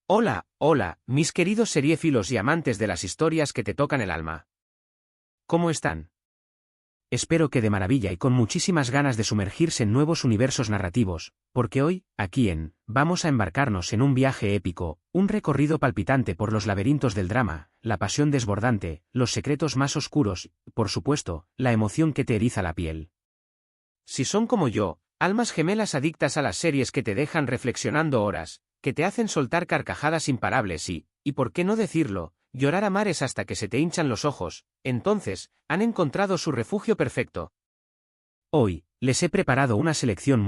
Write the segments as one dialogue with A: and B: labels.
A: Hola, hola, mis queridos seriéfilos y amantes de las historias que te tocan el alma. ¿Cómo están? Espero que de maravilla y con muchísimas ganas de sumergirse en nuevos universos narrativos, porque hoy, aquí vamos a embarcarnos en un viaje épico, un recorrido palpitante por los laberintos del drama, la pasión desbordante, los secretos más oscuros, y, por supuesto, la emoción que te eriza la piel. Si son como yo, almas gemelas adictas a las series que te dejan reflexionando horas, que te hacen soltar carcajadas imparables y por qué no decirlo, llorar a mares hasta que se te hinchan los ojos, entonces, han encontrado su refugio perfecto. Hoy, les he preparado una selección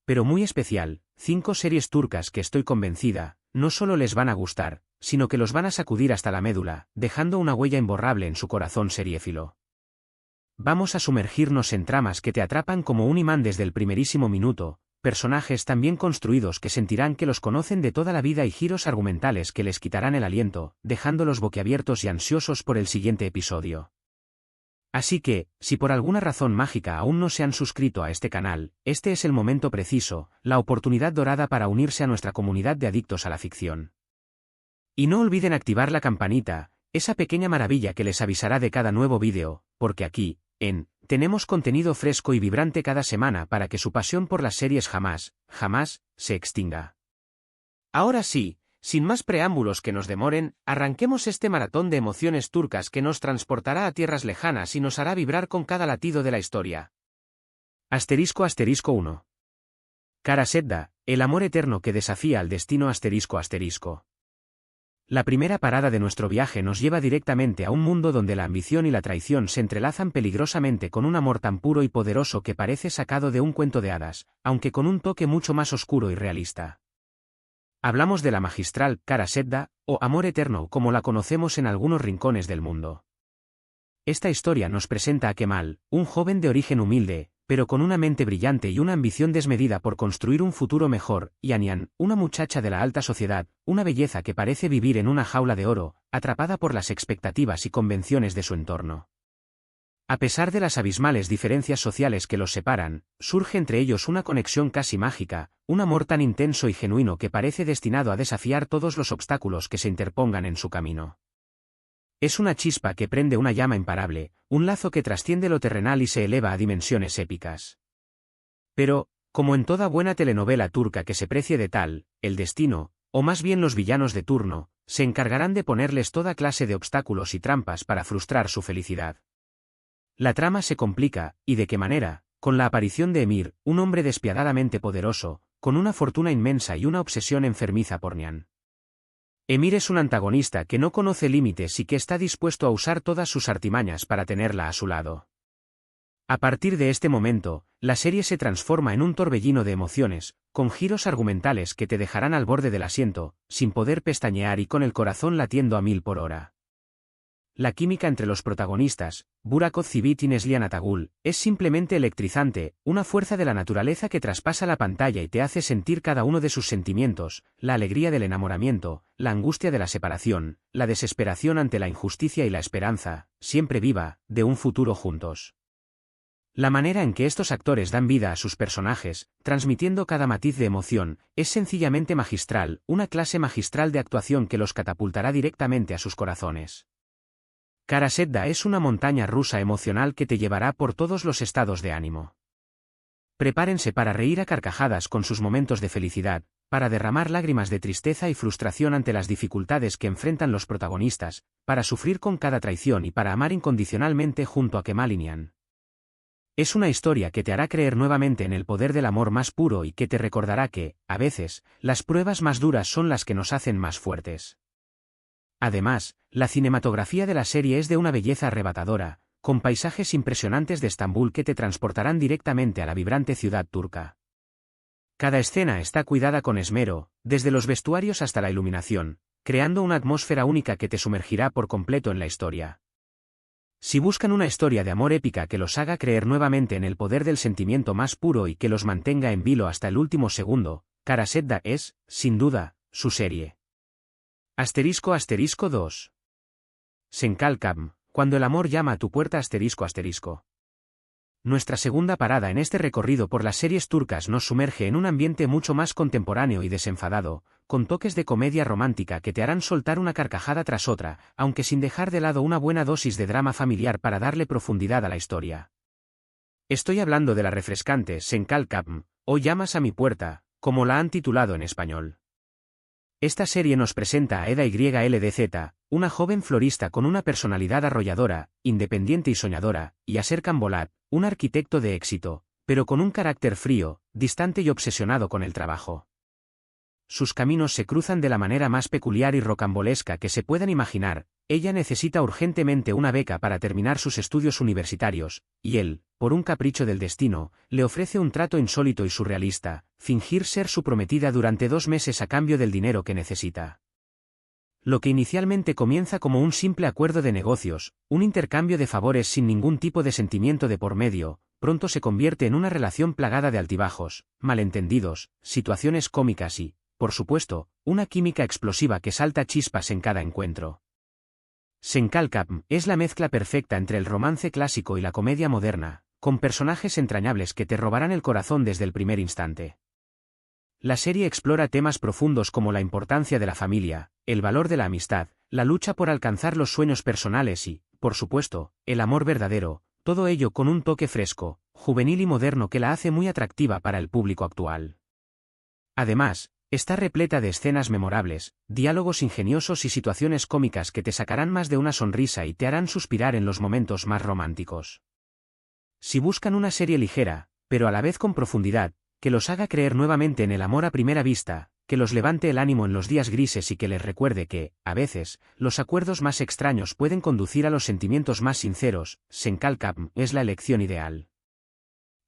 A: pero muy especial, 5 series turcas que estoy convencida, no solo les van a gustar, sino que los van a sacudir hasta la médula, dejando una huella imborrable en su corazón seriéfilo. Vamos a sumergirnos en tramas que te atrapan como un imán desde el primerísimo minuto, personajes tan bien construidos que sentirán que los conocen de toda la vida y giros argumentales que les quitarán el aliento, dejándolos boquiabiertos y ansiosos por el siguiente episodio. Así que, si por alguna razón mágica aún no se han suscrito a este canal, este es el momento preciso, la oportunidad dorada para unirse a nuestra comunidad de adictos a la ficción. Y no olviden activar la campanita, esa pequeña maravilla que les avisará de cada nuevo vídeo, porque aquí, tenemos contenido fresco y vibrante cada semana para que su pasión por las series jamás se extinga. Ahora sí, sin más preámbulos que nos demoren, arranquemos este maratón de emociones turcas que nos transportará a tierras lejanas y nos hará vibrar con cada latido de la historia. Asterisco 1. Karasedda, el amor eterno que desafía al destino asterisco. La primera parada de nuestro viaje nos lleva directamente a un mundo donde la ambición y la traición se entrelazan peligrosamente con un amor tan puro y poderoso que parece sacado de un cuento de hadas, aunque con un toque mucho más oscuro y realista. Hablamos de la magistral Karasedda, o amor eterno como la conocemos en algunos rincones del mundo. Esta historia nos presenta a Kemal, un joven de origen humilde, pero con una mente brillante y una ambición desmedida por construir un futuro mejor, y Anian, una muchacha de la alta sociedad, una belleza que parece vivir en una jaula de oro, atrapada por las expectativas y convenciones de su entorno. A pesar de las abismales diferencias sociales que los separan, surge entre ellos una conexión casi mágica, un amor tan intenso y genuino que parece destinado a desafiar todos los obstáculos que se interpongan en su camino. Es una chispa que prende una llama imparable, un lazo que trasciende lo terrenal y se eleva a dimensiones épicas. Pero, como en toda buena telenovela turca que se precie de tal, el destino, o más bien los villanos de turno, se encargarán de ponerles toda clase de obstáculos y trampas para frustrar su felicidad. La trama se complica, ¿y de qué manera? Con la aparición de Emir, un hombre despiadadamente poderoso, con una fortuna inmensa y una obsesión enfermiza por Nihan. Emir es un antagonista que no conoce límites y que está dispuesto a usar todas sus artimañas para tenerla a su lado. A partir de este momento, la serie se transforma en un torbellino de emociones, con giros argumentales que te dejarán al borde del asiento, sin poder pestañear y con el corazón latiendo a 1000 por hora. La química entre los protagonistas, Burak Özçivit y Neslihan Atagul, es simplemente electrizante, una fuerza de la naturaleza que traspasa la pantalla y te hace sentir cada uno de sus sentimientos, la alegría del enamoramiento, la angustia de la separación, la desesperación ante la injusticia y la esperanza, siempre viva, de un futuro juntos. La manera en que estos actores dan vida a sus personajes, transmitiendo cada matiz de emoción, es sencillamente magistral, una clase magistral de actuación que los catapultará directamente a sus corazones. Karasedda es una montaña rusa emocional que te llevará por todos los estados de ánimo. Prepárense para reír a carcajadas con sus momentos de felicidad, para derramar lágrimas de tristeza y frustración ante las dificultades que enfrentan los protagonistas, para sufrir con cada traición y para amar incondicionalmente junto a Kemal y Nihan. Es una historia que te hará creer nuevamente en el poder del amor más puro y que te recordará que, a veces, las pruebas más duras son las que nos hacen más fuertes. Además, la cinematografía de la serie es de una belleza arrebatadora, con paisajes impresionantes de Estambul que te transportarán directamente a la vibrante ciudad turca. Cada escena está cuidada con esmero, desde los vestuarios hasta la iluminación, creando una atmósfera única que te sumergirá por completo en la historia. Si buscan una historia de amor épica que los haga creer nuevamente en el poder del sentimiento más puro y que los mantenga en vilo hasta el último segundo, Karasedda es, sin duda, su serie. Asterisco 2. Senkalkam, cuando el amor llama a tu puerta. Nuestra segunda parada en este recorrido por las series turcas nos sumerge en un ambiente mucho más contemporáneo y desenfadado, con toques de comedia romántica que te harán soltar una carcajada tras otra, aunque sin dejar de lado una buena dosis de drama familiar para darle profundidad a la historia. Estoy hablando de la refrescante Sen Kalkapm, o Llamas a mi puerta, como la han titulado en español. Esta serie nos presenta a Eda YLDZ, una joven florista con una personalidad arrolladora, independiente y soñadora, y a Serkan Bolat, un arquitecto de éxito, pero con un carácter frío, distante y obsesionado con el trabajo. Sus caminos se cruzan de la manera más peculiar y rocambolesca que se puedan imaginar. Ella necesita urgentemente una beca para terminar sus estudios universitarios, y él, por un capricho del destino, le ofrece un trato insólito y surrealista: fingir ser su prometida durante 2 meses a cambio del dinero que necesita. Lo que inicialmente comienza como un simple acuerdo de negocios, un intercambio de favores sin ningún tipo de sentimiento de por medio, pronto se convierte en una relación plagada de altibajos, malentendidos, situaciones cómicas y, por supuesto, una química explosiva que salta chispas en cada encuentro. Sen Kalkapm es la mezcla perfecta entre el romance clásico y la comedia moderna, con personajes entrañables que te robarán el corazón desde el primer instante. La serie explora temas profundos como la importancia de la familia, el valor de la amistad, la lucha por alcanzar los sueños personales y, por supuesto, el amor verdadero, todo ello con un toque fresco, juvenil y moderno que la hace muy atractiva para el público actual. Además, está repleta de escenas memorables, diálogos ingeniosos y situaciones cómicas que te sacarán más de una sonrisa y te harán suspirar en los momentos más románticos. Si buscan una serie ligera, pero a la vez con profundidad, que los haga creer nuevamente en el amor a primera vista, que los levante el ánimo en los días grises y que les recuerde que, a veces, los acuerdos más extraños pueden conducir a los sentimientos más sinceros, Sen Kalkapm es la elección ideal.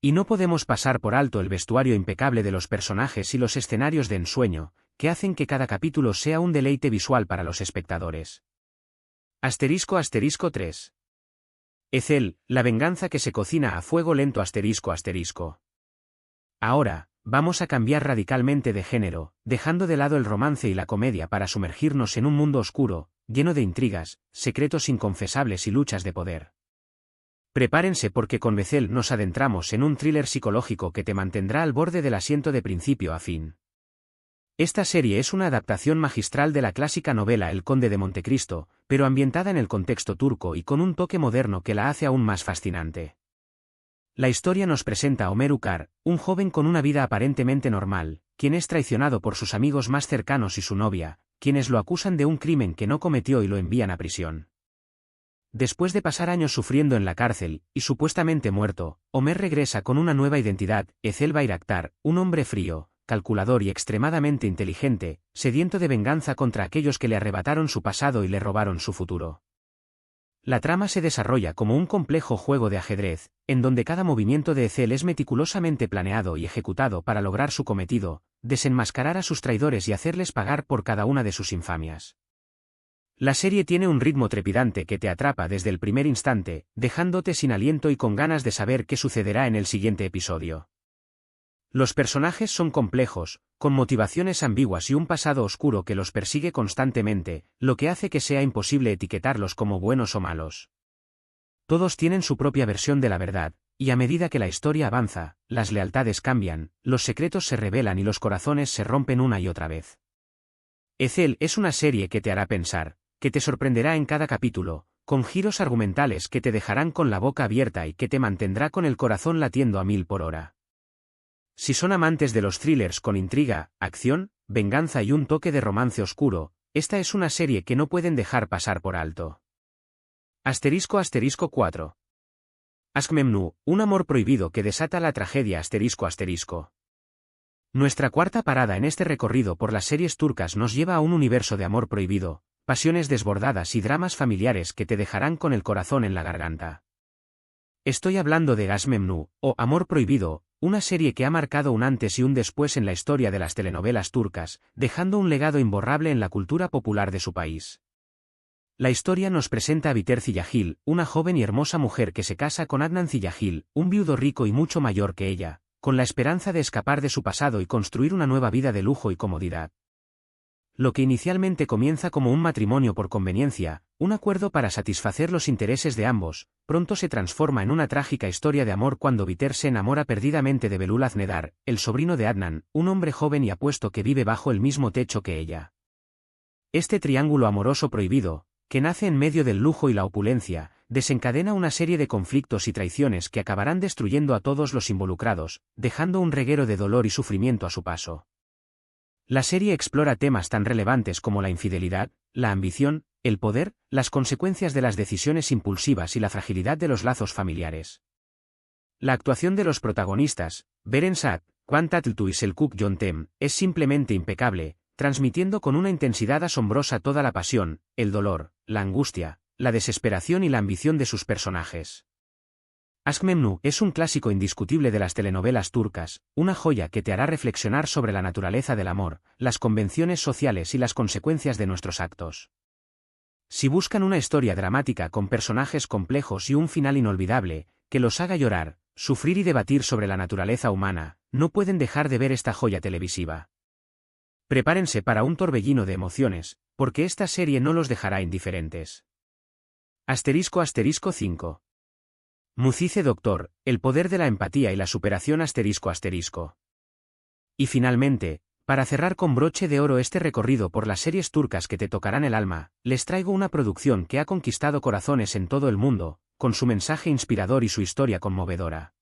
A: Y no podemos pasar por alto el vestuario impecable de los personajes y los escenarios de ensueño, que hacen que cada capítulo sea un deleite visual para los espectadores. **3. Ethel, la venganza que se cocina a fuego lento **. Ahora, vamos a cambiar radicalmente de género, dejando de lado el romance y la comedia para sumergirnos en un mundo oscuro, lleno de intrigas, secretos inconfesables y luchas de poder. Prepárense porque con Ethel nos adentramos en un thriller psicológico que te mantendrá al borde del asiento de principio a fin. Esta serie es una adaptación magistral de la clásica novela El Conde de Montecristo, pero ambientada en el contexto turco y con un toque moderno que la hace aún más fascinante. La historia nos presenta a Ömer Ukar, un joven con una vida aparentemente normal, quien es traicionado por sus amigos más cercanos y su novia, quienes lo acusan de un crimen que no cometió y lo envían a prisión. Después de pasar años sufriendo en la cárcel, y supuestamente muerto, Ömer regresa con una nueva identidad: Ethel Bayraktar, un hombre frío, calculador y extremadamente inteligente, sediento de venganza contra aquellos que le arrebataron su pasado y le robaron su futuro. La trama se desarrolla como un complejo juego de ajedrez, en donde cada movimiento de Ethel es meticulosamente planeado y ejecutado para lograr su cometido: desenmascarar a sus traidores y hacerles pagar por cada una de sus infamias. La serie tiene un ritmo trepidante que te atrapa desde el primer instante, dejándote sin aliento y con ganas de saber qué sucederá en el siguiente episodio. Los personajes son complejos, con motivaciones ambiguas y un pasado oscuro que los persigue constantemente, lo que hace que sea imposible etiquetarlos como buenos o malos. Todos tienen su propia versión de la verdad, y a medida que la historia avanza, las lealtades cambian, los secretos se revelan y los corazones se rompen una y otra vez. Ethel es una serie que te hará pensar, que te sorprenderá en cada capítulo, con giros argumentales que te dejarán con la boca abierta y que te mantendrá con el corazón latiendo a 1000 por hora. Si son amantes de los thrillers con intriga, acción, venganza y un toque de romance oscuro, esta es una serie que no pueden dejar pasar por alto. *4. Aşk Memnu, un amor prohibido que desata la tragedia **. Nuestra cuarta parada en este recorrido por las series turcas nos lleva a un universo de amor prohibido, pasiones desbordadas y dramas familiares que te dejarán con el corazón en la garganta. Estoy hablando de Aşk Memnu, o Amor Prohibido, una serie que ha marcado un antes y un después en la historia de las telenovelas turcas, dejando un legado imborrable en la cultura popular de su país. La historia nos presenta a Biter Ziyagil, una joven y hermosa mujer que se casa con Adnan Ziyagil, un viudo rico y mucho mayor que ella, con la esperanza de escapar de su pasado y construir una nueva vida de lujo y comodidad. Lo que inicialmente comienza como un matrimonio por conveniencia, un acuerdo para satisfacer los intereses de ambos, pronto se transforma en una trágica historia de amor cuando Biter se enamora perdidamente de Belul Aznedar, el sobrino de Adnan, un hombre joven y apuesto que vive bajo el mismo techo que ella. Este triángulo amoroso prohibido, que nace en medio del lujo y la opulencia, desencadena una serie de conflictos y traiciones que acabarán destruyendo a todos los involucrados, dejando un reguero de dolor y sufrimiento a su paso. La serie explora temas tan relevantes como la infidelidad, la ambición, el poder, las consecuencias de las decisiones impulsivas y la fragilidad de los lazos familiares. La actuación de los protagonistas, Beren Saat, Kwon Tatltu y Selkuk Yeonteum, es simplemente impecable, transmitiendo con una intensidad asombrosa toda la pasión, el dolor, la angustia, la desesperación y la ambición de sus personajes. Aşk Memnu es un clásico indiscutible de las telenovelas turcas, una joya que te hará reflexionar sobre la naturaleza del amor, las convenciones sociales y las consecuencias de nuestros actos. Si buscan una historia dramática con personajes complejos y un final inolvidable, que los haga llorar, sufrir y debatir sobre la naturaleza humana, no pueden dejar de ver esta joya televisiva. Prepárense para un torbellino de emociones, porque esta serie no los dejará indiferentes. *** 5. Mucize Doctor, el poder de la empatía y la superación ***. Y finalmente, para cerrar con broche de oro este recorrido por las series turcas que te tocarán el alma, les traigo una producción que ha conquistado corazones en todo el mundo, con su mensaje inspirador y su historia conmovedora.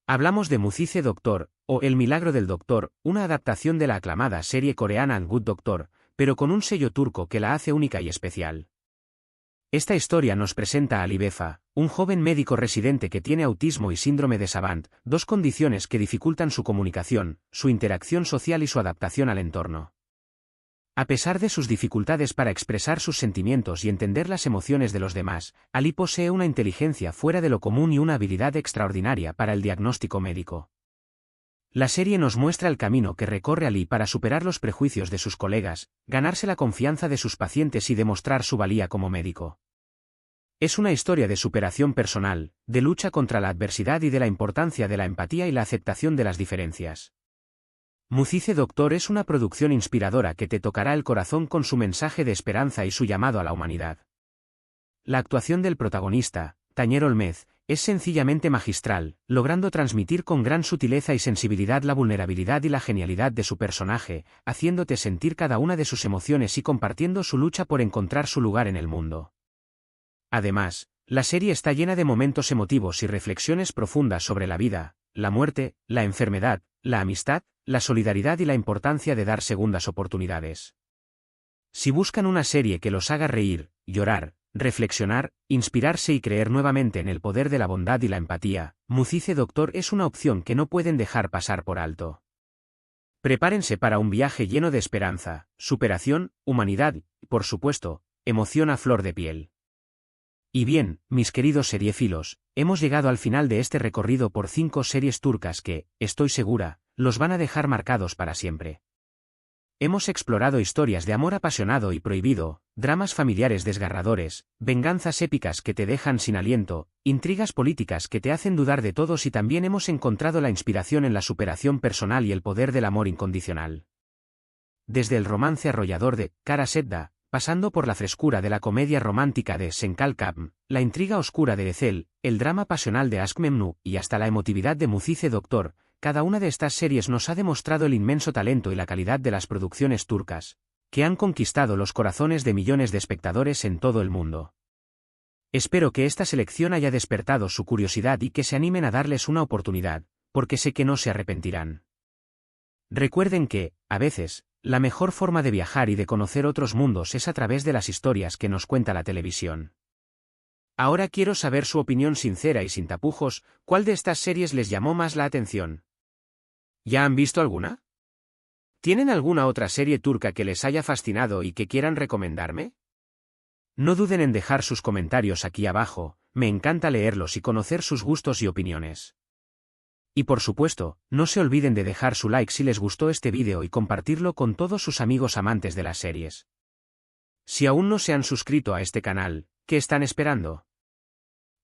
A: Hablamos de Mucize Doctor, o El milagro del doctor, una adaptación de la aclamada serie coreana Good Doctor, pero con un sello turco que la hace única y especial. Esta historia nos presenta a Ali Befa, un joven médico residente que tiene autismo y síndrome de Savant, dos condiciones que dificultan su comunicación, su interacción social y su adaptación al entorno. A pesar de sus dificultades para expresar sus sentimientos y entender las emociones de los demás, Ali posee una inteligencia fuera de lo común y una habilidad extraordinaria para el diagnóstico médico. La serie nos muestra el camino que recorre Ali para superar los prejuicios de sus colegas, ganarse la confianza de sus pacientes y demostrar su valía como médico. Es una historia de superación personal, de lucha contra la adversidad y de la importancia de la empatía y la aceptación de las diferencias. Mucize Doctor es una producción inspiradora que te tocará el corazón con su mensaje de esperanza y su llamado a la humanidad. La actuación del protagonista, Tañer Olmez, es sencillamente magistral, logrando transmitir con gran sutileza y sensibilidad la vulnerabilidad y la genialidad de su personaje, haciéndote sentir cada una de sus emociones y compartiendo su lucha por encontrar su lugar en el mundo. Además, la serie está llena de momentos emotivos y reflexiones profundas sobre la vida, la muerte, la enfermedad, la amistad, la solidaridad y la importancia de dar segundas oportunidades. Si buscan una serie que los haga reír, llorar, reflexionar, inspirarse y creer nuevamente en el poder de la bondad y la empatía, Mucize Doctor es una opción que no pueden dejar pasar por alto. Prepárense para un viaje lleno de esperanza, superación, humanidad y, por supuesto, emoción a flor de piel. Y bien, mis queridos seriefilos, hemos llegado al final de este recorrido por 5 series turcas que, estoy segura, los van a dejar marcados para siempre. Hemos explorado historias de amor apasionado y prohibido, dramas familiares desgarradores, venganzas épicas que te dejan sin aliento, intrigas políticas que te hacen dudar de todos y también hemos encontrado la inspiración en la superación personal y el poder del amor incondicional. Desde el romance arrollador de Kara Sedda, pasando por la frescura de la comedia romántica de Senkal Kapm, la intriga oscura de Ezel, el drama pasional de Aşk Memnu y hasta la emotividad de Mucize Doctor, cada una de estas series nos ha demostrado el inmenso talento y la calidad de las producciones turcas, que han conquistado los corazones de millones de espectadores en todo el mundo. Espero que esta selección haya despertado su curiosidad y que se animen a darles una oportunidad, porque sé que no se arrepentirán. Recuerden que, a veces, la mejor forma de viajar y de conocer otros mundos es a través de las historias que nos cuenta la televisión. Ahora quiero saber su opinión sincera y sin tapujos, ¿cuál de estas series les llamó más la atención? ¿Ya han visto alguna? ¿Tienen alguna otra serie turca que les haya fascinado y que quieran recomendarme? No duden en dejar sus comentarios aquí abajo, me encanta leerlos y conocer sus gustos y opiniones. Y por supuesto, no se olviden de dejar su like si les gustó este vídeo y compartirlo con todos sus amigos amantes de las series. Si aún no se han suscrito a este canal, ¿qué están esperando?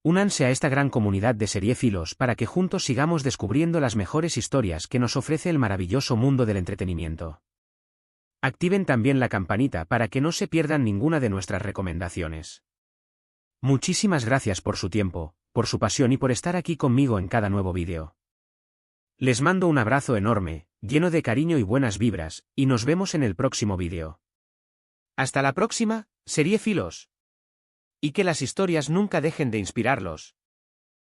A: Únanse a esta gran comunidad de seriéfilos para que juntos sigamos descubriendo las mejores historias que nos ofrece el maravilloso mundo del entretenimiento. Activen también la campanita para que no se pierdan ninguna de nuestras recomendaciones. Muchísimas gracias por su tiempo, por su pasión y por estar aquí conmigo en cada nuevo vídeo. Les mando un abrazo enorme, lleno de cariño y buenas vibras, y nos vemos en el próximo vídeo. Hasta la próxima, seriéfilos. Y que las historias nunca dejen de inspirarlos.